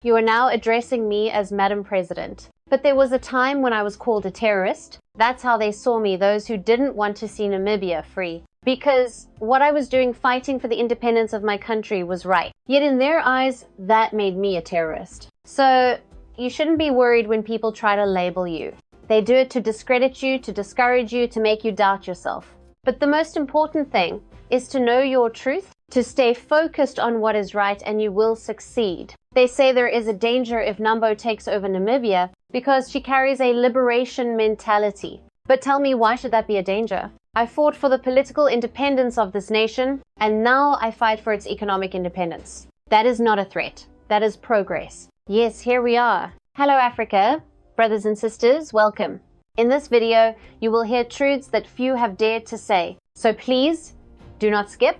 You are now addressing me as Madam President. But there was a time when I was called a terrorist. That's how they saw me, those who didn't want to see Namibia free. Because what I was doing fighting for the independence of my country was right. Yet in their eyes, that made me a terrorist. So you shouldn't be worried when people try to label you. They do it to discredit you, to discourage you, to make you doubt yourself. But the most important thing is to know your truth, to stay focused on what is right, and you will succeed. They say there is a danger if Nambo takes over Namibia because she carries a liberation mentality. But tell me, why should that be a danger? I fought for the political independence of this nation, and now I fight for its economic independence. That is not a threat. That is progress. Yes, here we are. Hello, Africa. Brothers and sisters, welcome. In this video, you will hear truths that few have dared to say. So please, do not skip.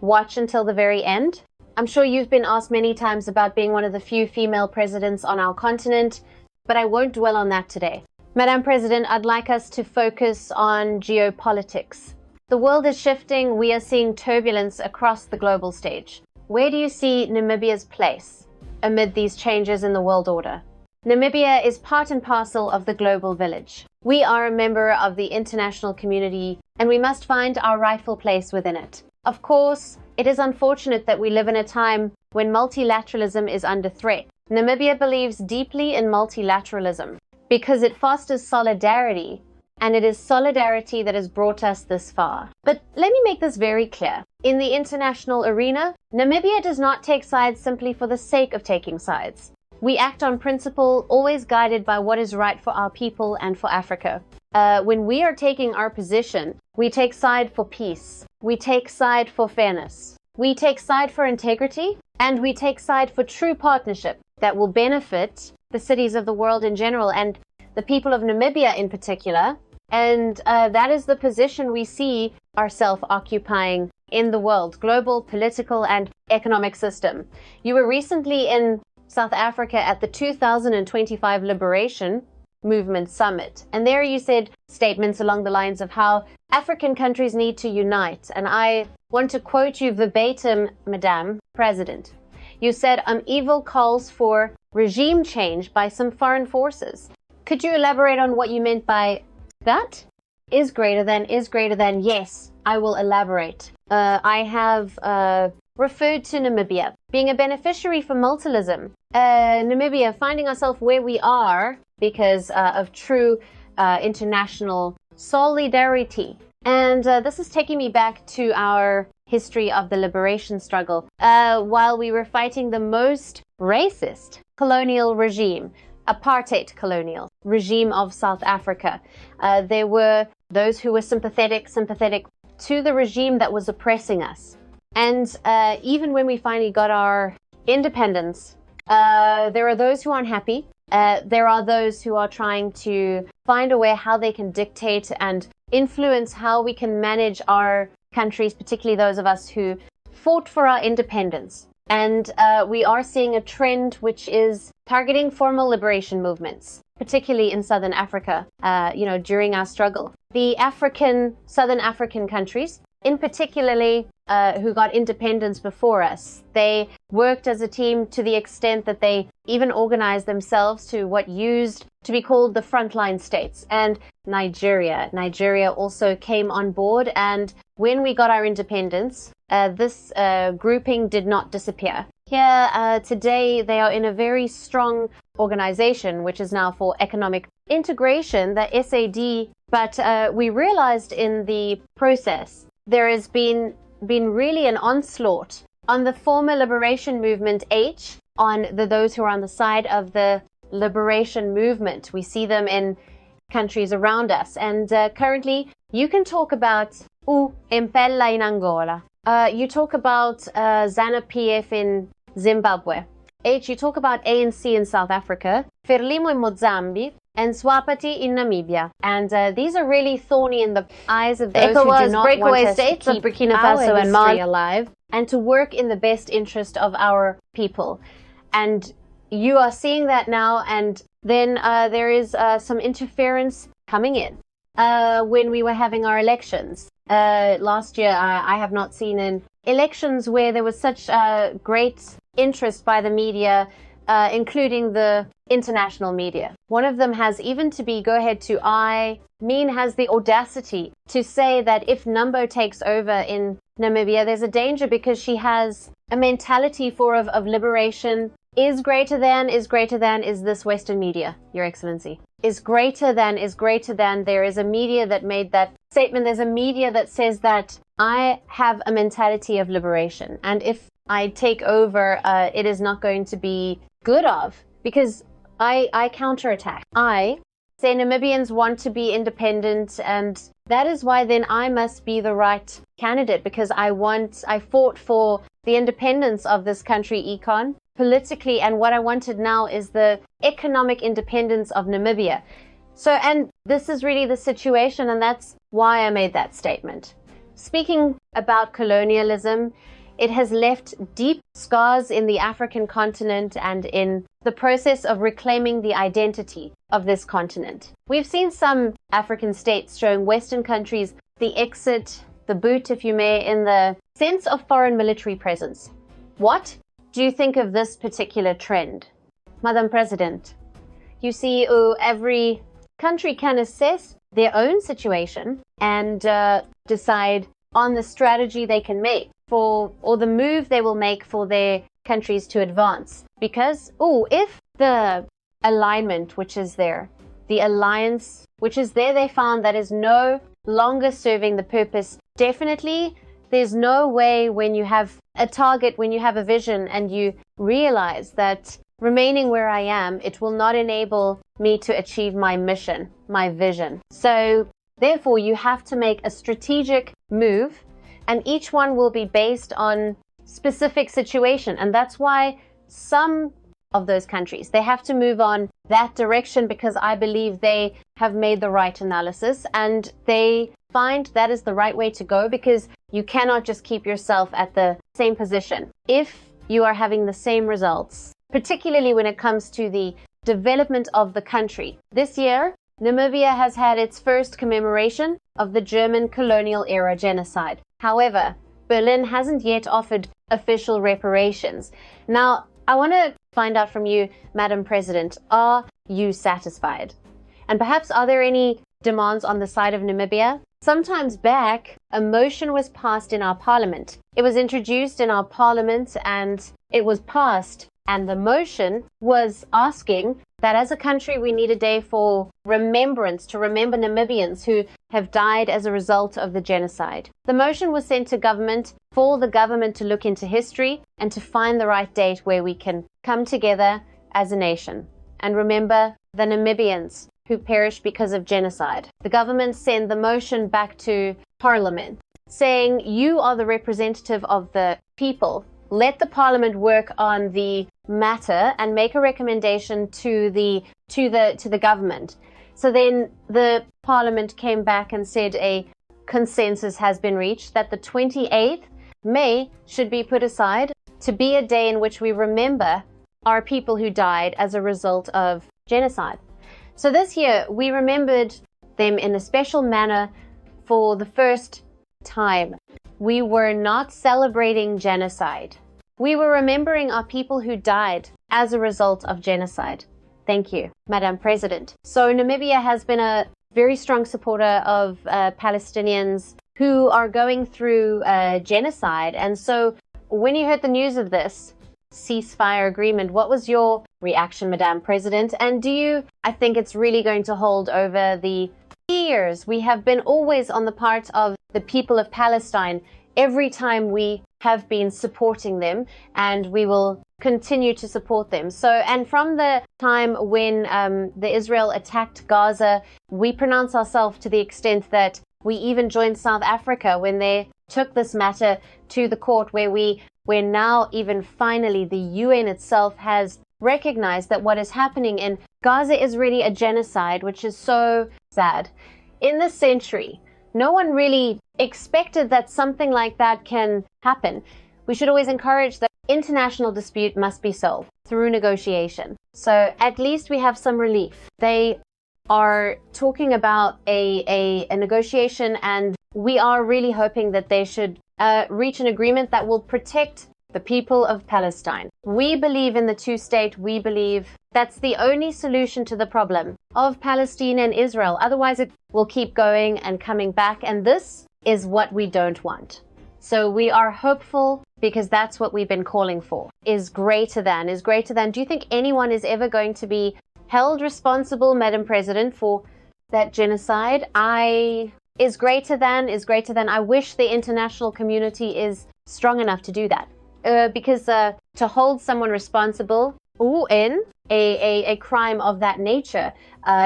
Watch until the very end. I'm sure you've been asked many times about being one of the few female presidents on our continent, but I won't dwell on that today. Madam President, I'd like us to focus on geopolitics. The world is shifting. We are seeing turbulence across the global stage. Where do you see Namibia's place amid these changes in the world order? Namibia is part and parcel of the global village. We are a member of the international community, and we must find our rightful place within it. Of course, it is unfortunate that we live in a time when multilateralism is under threat. Namibia believes deeply in multilateralism because it fosters solidarity, and it is solidarity that has brought us this far. But let me make this very clear. In the international arena, Namibia does not take sides simply for the sake of taking sides. We act on principle, always guided by what is right for our people and for Africa. When we are taking our position, we take side for peace. We take side for fairness. We take side for integrity, and we take side for true partnership that will benefit the cities of the world in general and the people of Namibia in particular. And that is the position we see ourselves occupying in the world, global, political, and economic system. You were recently in South Africa at the 2025 Liberation Movement Summit. And there you said statements along the lines of how African countries need to unite. And I want to quote you verbatim, Madam President. You said, evil calls for regime change by some foreign forces. Could you elaborate on what you meant by that? Is greater than, yes, I will elaborate. I have referred to Namibia being a beneficiary for multilateralism. Namibia finding ourselves where we are because of true international solidarity. And this is taking me back to our history of the liberation struggle. While we were fighting the most racist colonial regime, apartheid colonial regime of South Africa, there were those who were sympathetic to the regime that was oppressing us. And even when we finally got our independence, there are those who aren't happy. There are those who are trying to find a way how they can dictate and influence how we can manage our countries, particularly those of us who fought for our independence. And we are seeing a trend which is targeting formal liberation movements, particularly in Southern Africa, during our struggle. The Southern African countries, in particularly who got independence before us, they worked as a team to the extent that they even organized themselves to what used to be called the frontline states. And Nigeria also came on board. And when we got our independence, this grouping did not disappear. Here today, they are in a very strong organization, which is now for economic integration, the SAD. But we realized in the process, there has been really an onslaught on the former liberation movement H, on those who are on the side of the liberation movement. We see them in countries around us. And currently, you can talk about Impella in Angola. You talk about ZANU-PF in Zimbabwe. H, you talk about ANC in South Africa, Frelimo in Mozambique, and Swapati in Namibia. And these are really thorny in the eyes of those who do not want us to keep Burkina Faso and Mali alive and to work in the best interest of our people. And you are seeing that now, and then there is some interference coming in. When we were having our elections last year, I have not seen in elections where there was such great interest by the media including the international media. One of them has even to be, go ahead to Mean has the audacity to say that if Nambo takes over in Namibia, there's a danger because she has a mentality of liberation. Is this Western media, Your Excellency. Is greater than. There is a media that made that statement. There's a media that says that I have a mentality of liberation. And if I take over, it is not going to be good because I counterattack. I say Namibians want to be independent, and that is why then I must be the right candidate, because I fought for the independence of this country, politically, and what I wanted now is the economic independence of Namibia. So, and this is really the situation, and that's why I made that statement. Speaking about colonialism, it has left deep scars in the African continent and in the process of reclaiming the identity of this continent. We've seen some African states showing Western countries the exit, the boot, if you may, in the sense of foreign military presence. What do you think of this particular trend? Madam President, you see, every country can assess their own situation and decide on the strategy they can make or the move they will make for their countries to advance. Because, if the alignment which is there, the alliance which is there, they found that is no longer serving the purpose, definitely there's no way when you have a target, when you have a vision and you realize that remaining where I am, it will not enable me to achieve my mission, my vision. So therefore, you have to make a strategic move, and each one will be based on specific situation. And that's why some of those countries, they have to move on that direction, because I believe they have made the right analysis and they find that is the right way to go, because you cannot just keep yourself at the same position if you are having the same results, particularly when it comes to the development of the country. This year, Namibia has had its first commemoration of the German colonial era genocide. However, Berlin hasn't yet offered official reparations. Now, I want to find out from you, Madam President, are you satisfied? And perhaps are there any demands on the side of Namibia? Sometimes back, a motion was passed in our parliament. It was introduced in our parliament and it was passed. And the motion was asking that as a country, we need a day for remembrance, to remember Namibians who have died as a result of the genocide. The motion was sent to government for the government to look into history and to find the right date where we can come together as a nation and remember the Namibians who perished because of genocide. The government sent the motion back to Parliament, saying, you are the representative of the people. Let the Parliament work on the matter and make a recommendation to the government. So then the Parliament came back and said a consensus has been reached that the 28th May should be put aside to be a day in which we remember our people who died as a result of genocide. So this year we remembered them in a special manner for the first time. We were not celebrating genocide. We were remembering our people who died as a result of genocide. Thank you, Madam President. So Namibia has been a very strong supporter of Palestinians who are going through genocide. And so when you heard the news of this ceasefire agreement, what was your reaction, Madam President? And I think it's really going to hold over the years. We have been always on the part of the people of Palestine every time we have been supporting them, and we will continue to support them. So, and from the time when the Israel attacked Gaza, we pronounce ourselves to the extent that we even joined South Africa when they took this matter to the court, where now even finally the UN itself has recognized that what is happening in Gaza is really a genocide, which is so sad. In this century, no one really expected that something like that can happen. We should always encourage that international dispute must be solved through negotiation. So at least we have some relief. They are talking about a negotiation, and we are really hoping that they should reach an agreement that will protect the people of Palestine. We believe in the two-state. We believe that's the only solution to the problem of Palestine and Israel. Otherwise, it will keep going and coming back. And this is what we don't want. So we are hopeful because that's what we've been calling for. Is greater than. Do you think anyone is ever going to be held responsible, Madam President, for that genocide? Is greater than. I wish the international community is strong enough to do that. Because to hold someone responsible in a crime of that nature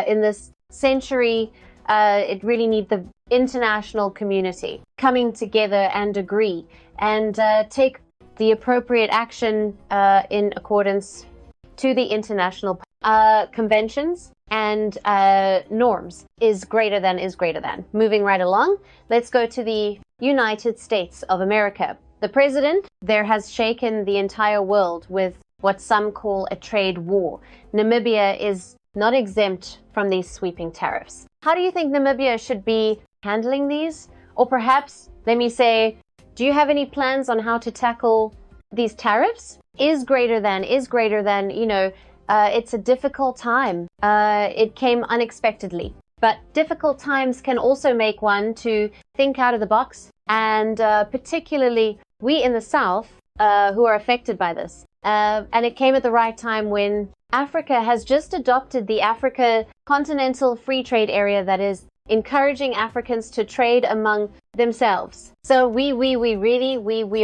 in this century, it really needs the international community coming together and agree and take the appropriate action in accordance to the international conventions and norms. Is greater than. Moving right along, let's go to the United States of America. The president there has shaken the entire world with what some call a trade war. Namibia is not exempt from these sweeping tariffs. How do you think Namibia should be handling these? Or perhaps, let me say, do you have any plans on how to tackle these tariffs? Is greater than, it's a difficult time. It came unexpectedly. But difficult times can also make one to think out of the box. And particularly we in the South who are affected by this. And it came at the right time when Africa has just adopted the Africa Continental Free Trade Area that is encouraging Africans to trade among themselves. So we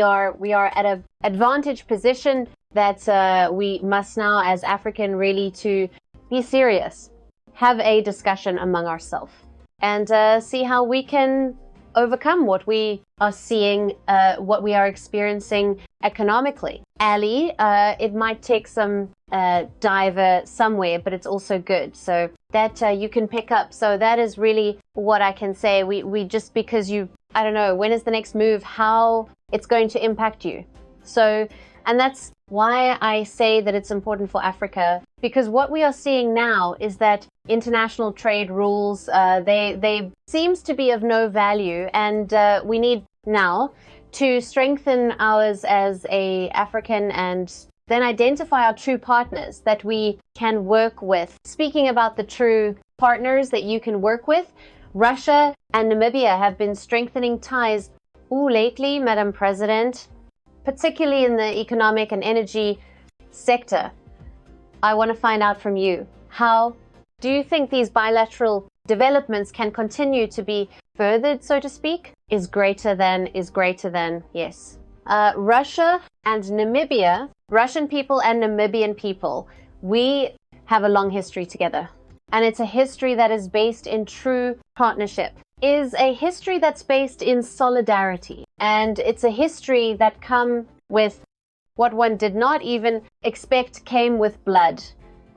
are at an advantage position that we must now, as African, really to be serious, have a discussion among ourselves, and see how we can overcome what we are seeing, what we are experiencing economically. Ali, it might take some diver somewhere, but it's also good. So that you can pick up. So that is really what I can say. We just because I don't know, when is the next move, how it's going to impact you. So, and that's why I say that it's important for Africa, because what we are seeing now is that international trade rules, they seems to be of no value, and we need now to strengthen ours as a African and then identify our true partners that we can work with. Speaking about the true partners that you can work with, Russia and Namibia have been strengthening ties lately, Madam President, particularly in the economic and energy sector. I want to find out from you, how do you think these bilateral developments can continue to be furthered, so to speak? Is greater than, yes. Russia and Namibia, Russian people and Namibian people, we have a long history together. And it's a history that is based in true partnership. Is a history that's based in solidarity. And it's a history that come with what one did not even expect came with blood.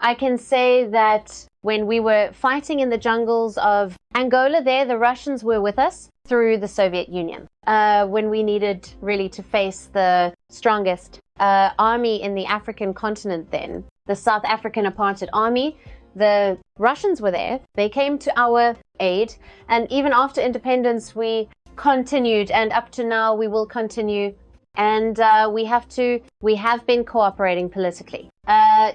I can say that when we were fighting in the jungles of Angola there, the Russians were with us through the Soviet Union. When we needed really to face the strongest army in the African continent then, the South African Apartheid Army, the Russians were there. They came to our aid. And even after independence, we continued. And up to now, we will continue. And we have been cooperating politically.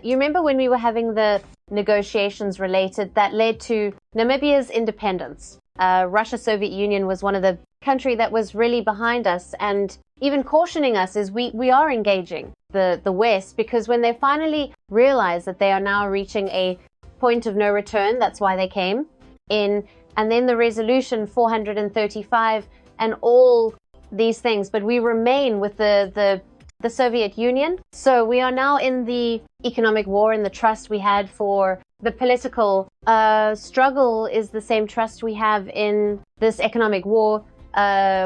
You remember when we were having the negotiations related that led to Namibia's independence? Russia, Soviet Union was one of the country that was really behind us and even cautioning us is we are engaging the West, because when they finally realize that they are now reaching a point of no return, that's why they came in, and then the resolution 435 and all these things, but we remain with the Soviet Union. So we are now in the economic war, and the trust we had for the political struggle is the same trust we have in this economic war,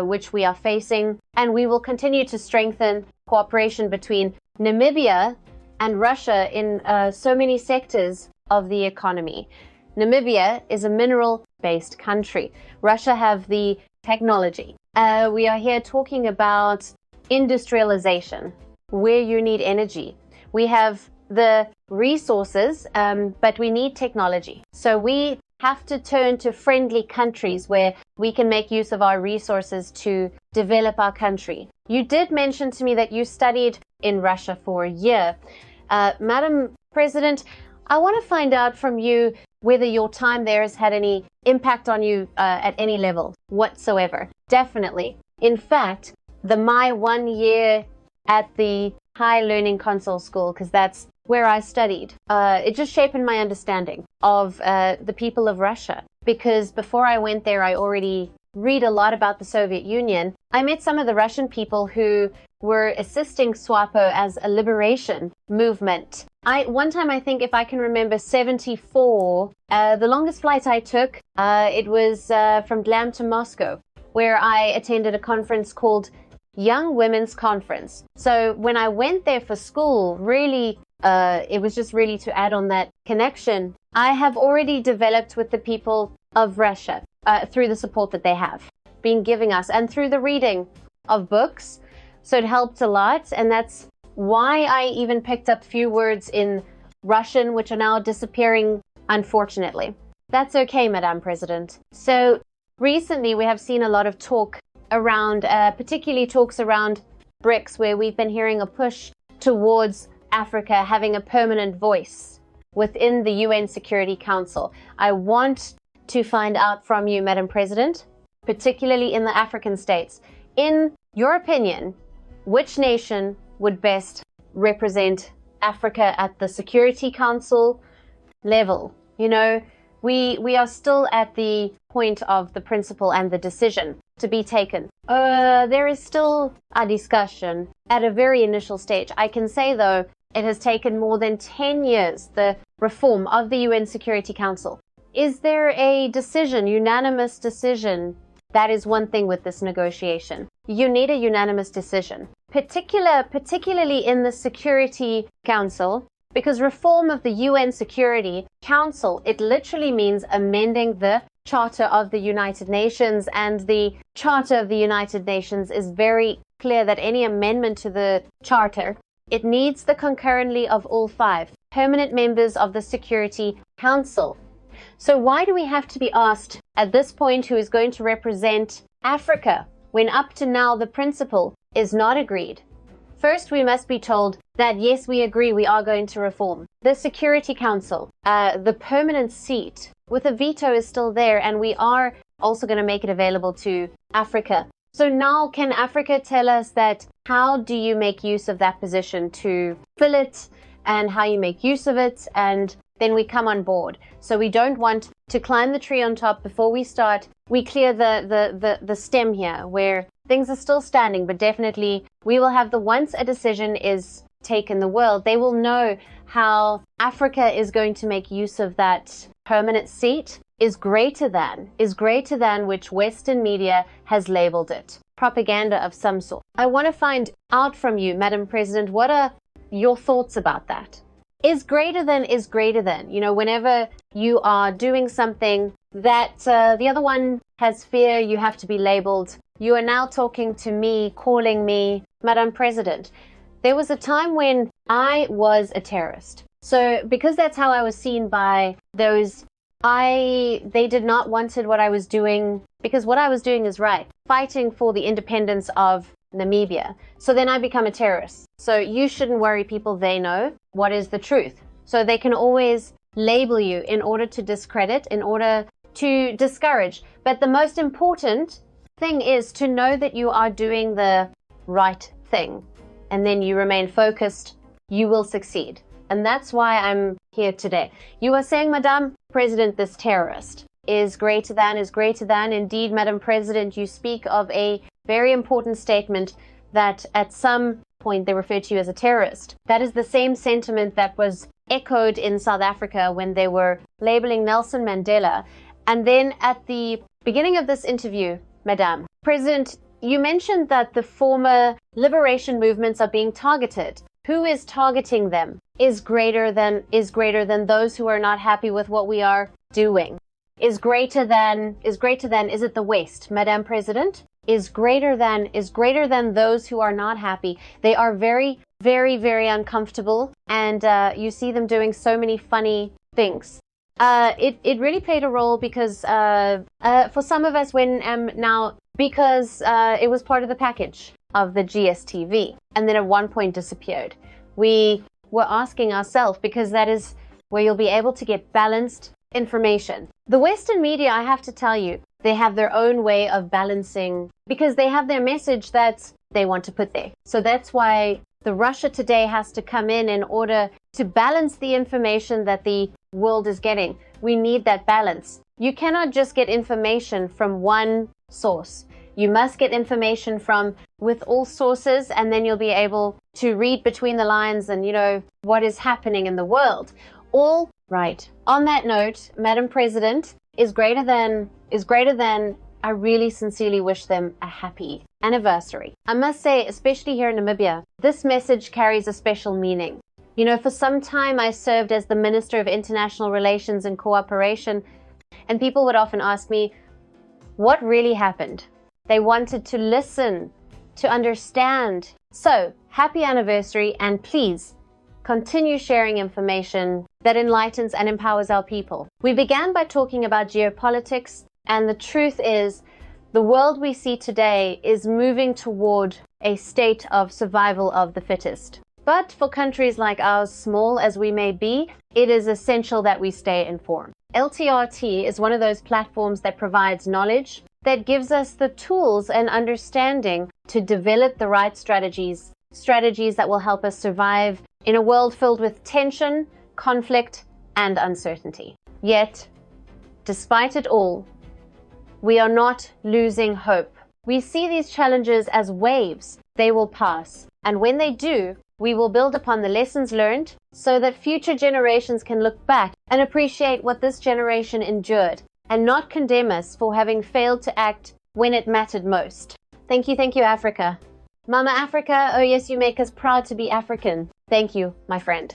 which we are facing. And we will continue to strengthen cooperation between Namibia and Russia in so many sectors of the economy. Namibia is a mineral-based country. Russia have the technology. We are here talking about industrialization, where you need energy. We have the resources, but we need technology. So we have to turn to friendly countries where we can make use of our resources to develop our country. You did mention to me that you studied in Russia for a year. Madam President, I want to find out from you whether your time there has had any impact on you at any level whatsoever. Definitely. In fact, my 1 year at the High Learning Console School, because that's where I studied, it just shaped my understanding of the people of Russia. Because before I went there, I already read a lot about the Soviet Union. I met some of the Russian people who were assisting SWAPO as a liberation movement. One time, I think, if I can remember, 74, the longest flight I took, it was from Dlam to Moscow, where I attended a conference called Young Women's Conference. So when I went there for school, really, it was just really to add on that connection. I have already developed with the people of Russia through the support that they have been giving us and through the reading of books. So it helped a lot. And that's why I even picked up few words in Russian, which are now disappearing, unfortunately. That's okay, Madam President. So recently we have seen a lot of talk around, particularly talks around BRICS, where we've been hearing a push towards Africa having a permanent voice within the UN Security Council. I want to find out from you, Madam President, particularly in the African states, in your opinion, which nation would best represent Africa at the Security Council level? You know, we are still at the point of the principle and the decision to be taken. There is still a discussion at a very initial stage. I can say, though, it has taken more than 10 years, the reform of the UN Security Council. Is there a decision, unanimous decision? That is one thing with this negotiation. You need a unanimous decision, particularly in the Security Council, because reform of the UN Security Council, it literally means amending the Charter of the United Nations, and the Charter of the United Nations is very clear that any amendment to the Charter, it needs the concurrently of all 5 permanent members of the Security Council. So why do we have to be asked at this point who is going to represent Africa when up to now the principle is not agreed? First, we must be told that yes, we agree we are going to reform the Security Council. The permanent seat with a veto is still there, and we are also going to make it available to Africa. So now can Africa tell us that how do you make use of that position to fill it, and how you make use of it, and then we come on board. So we don't want to climb the tree on top before we start. We clear the stem here where things are still standing, but definitely we will have once a decision is taken, the world, they will know how Africa is going to make use of that permanent seat is greater than which Western media has labeled it. Propaganda of some sort. I want to find out from you, Madam President, what are your thoughts about that? Is greater than. You know, whenever you are doing something that the other one has fear, you have to be labeled. You are now talking to me, calling me Madam President. There was a time when I was a terrorist. So because that's how I was seen by those, they did not wanted what I was doing, because what I was doing is right, fighting for the independence of Namibia. So then I become a terrorist. So you shouldn't worry, people, they know what is the truth. So they can always label you in order to discredit, in order to discourage. But the most important thing is to know that you are doing the right thing, and then you remain focused, you will succeed. And that's why I'm here today. You are saying, Madam President, this terrorist is greater than. Indeed, Madam President, you speak of a very important statement that at some point they refer to you as a terrorist. That is the same sentiment that was echoed in South Africa when they were labeling Nelson Mandela. And then at the beginning of this interview, Madam President, you mentioned that the former liberation movements are being targeted. Who is targeting them is greater than those who are not happy with what we are doing. Is greater than, is it the West, Madam President? Is greater than those who are not happy. They are very, very, very uncomfortable, and you see them doing so many funny things. It really played a role because for some of us because it was part of the package of the GSTV, and then at one point disappeared. We were asking ourselves, because that is where you'll be able to get balanced information. The Western media, I have to tell you, they have their own way of balancing, because they have their message that they want to put there. So that's why the Russia Today has to come in order to balance the information that the world is getting. We need that balance. You cannot just get information from one source. You must get information with all sources, and then you'll be able to read between the lines and, what is happening in the world. All right. On that note, Madam President is greater than, I really sincerely wish them a happy anniversary. I must say, especially here in Namibia, this message carries a special meaning. For some time I served as the Minister of International Relations and Cooperation, and people would often ask me, what really happened? They wanted to listen, to understand. So, happy anniversary, and please continue sharing information that enlightens and empowers our people. We began by talking about geopolitics, and the truth is, the world we see today is moving toward a state of survival of the fittest. But for countries like ours, small as we may be, it is essential that we stay informed. LTRT is one of those platforms that provides knowledge, that gives us the tools and understanding to develop the right strategies that will help us survive in a world filled with tension, conflict, and uncertainty. Yet, despite it all, we are not losing hope. We see these challenges as waves. They will pass. And when they do, we will build upon the lessons learned so that future generations can look back and appreciate what this generation endured and not condemn us for having failed to act when it mattered most. Thank you, Africa. Mama Africa, oh yes, you make us proud to be African. Thank you, my friend.